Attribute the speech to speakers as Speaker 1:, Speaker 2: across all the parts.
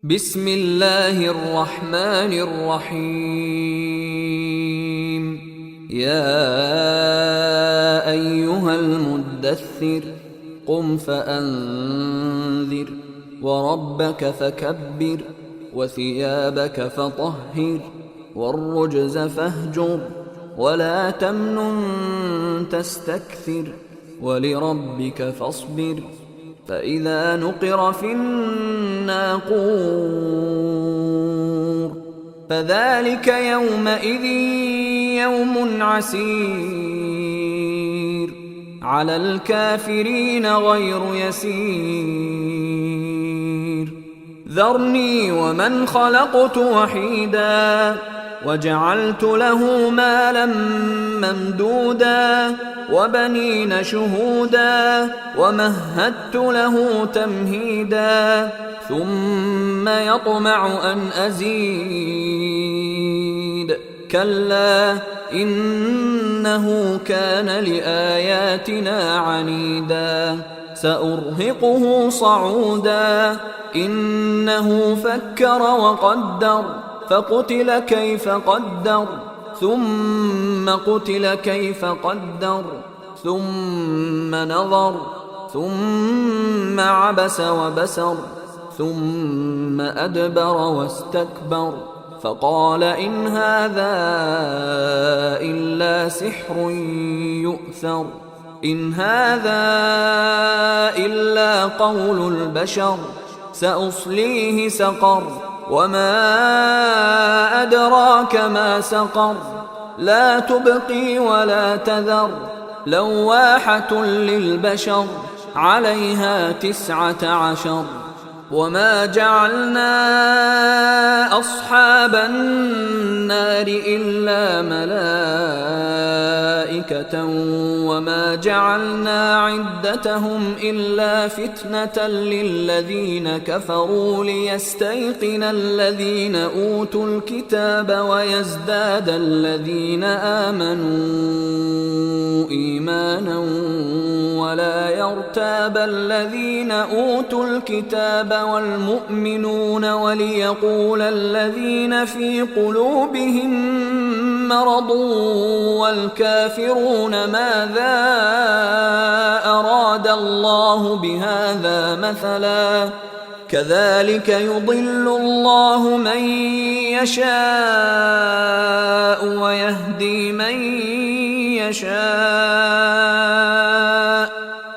Speaker 1: بسم الله الرحمن الرحيم. يا أيها المدثر قم فأنذر وربك فكبر وثيابك فطهر والرجز فاهجر ولا تمنن تستكثر ولربك فاصبر فإذا نقر في الناقور فذلك يومئذ يوم عسير على الكافرين غير يسير. ذرني ومن خلقت وحيدا وجعلت له مالا ممدودا وبنين شهودا ومهدت له تمهيدا ثم يطمع أن أزيد كلا إنه كان لآياتنا عنيدا سأرهقه صعودا إنه فكر وقدر فقتل كيف قدر ثم قتل كيف قدر ثم نظر ثم عبس وبسر ثم أدبر واستكبر فقال إن هذا إلا سحر يؤثر إن هذا إلا قول البشر سأصليه سقر وما أدراك ما سقر لا تبقي ولا تذر لواحة للبشر عليها 19 وما جعلنا أصحاب النار إلا ملائكة وما جعلنا عدتهم إلا فتنة للذين كفروا ليستيقن الذين أوتوا الكتاب ويزداد الذين آمنوا إيمانا ولا يرتاب الذين أوتوا الكتاب والمؤمنون وليقول الذين في قلوبهم مرض والكافرون ماذا أراد الله بهذا مثلا كذلك يضل الله من يشاء ويهدي من يشاء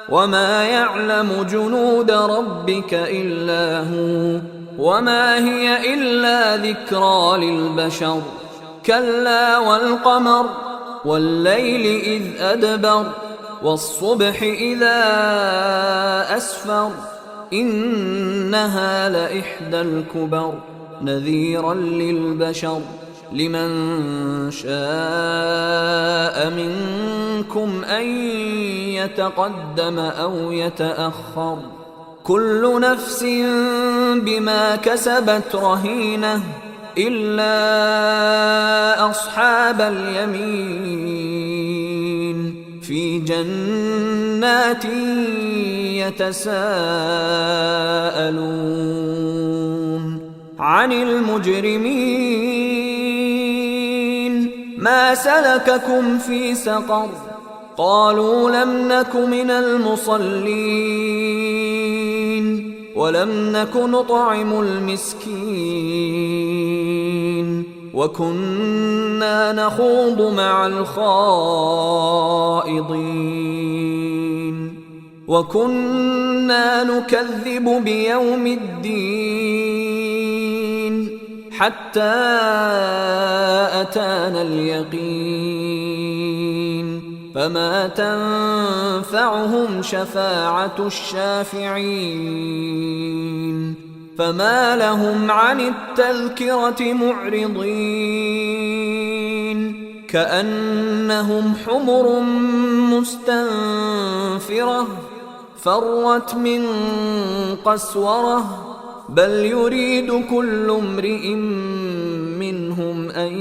Speaker 1: وما يعلم جنود ربك إلا هو وما هي إلا ذكرى للبشر كلا والقمر والليل إذ أدبر والصبح إذا أسفر إنها لإحدى الكبر نذيرا للبشر لمن شاء منكم أن يتقدم أو يتأخر كل نفس بما كسبت رهينة إلا أصحاب اليمين في جنات يتساءلون عن المجرمين ما سلككم في سقر قالوا لم نك من المصلين ولم نك نطعم المسكين وكنا نخوض مع الخائضين وكنا نكذب بيوم الدين حتى أتانا اليقين فما تنفعهم شفاعة الشافعين فما لهم عن التذكرة معرضين كأنهم حمر مستنفرة فرت من قسورة بل يريد كل امرئ منهم أن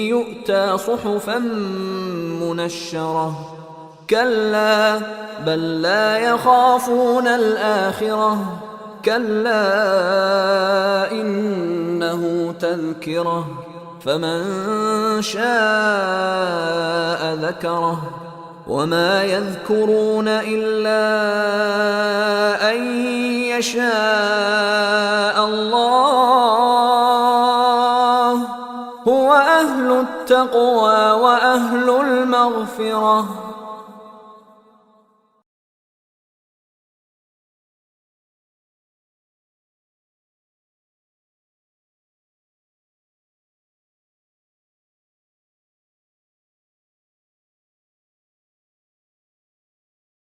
Speaker 1: يؤتى صحفا منشرة كلا بل لا يخافون الآخرة كلا إنه تذكرة فمن شاء ذكره وما يذكرون إلا أن يشاء الله هو أهل التقوى وأهل المغفرة.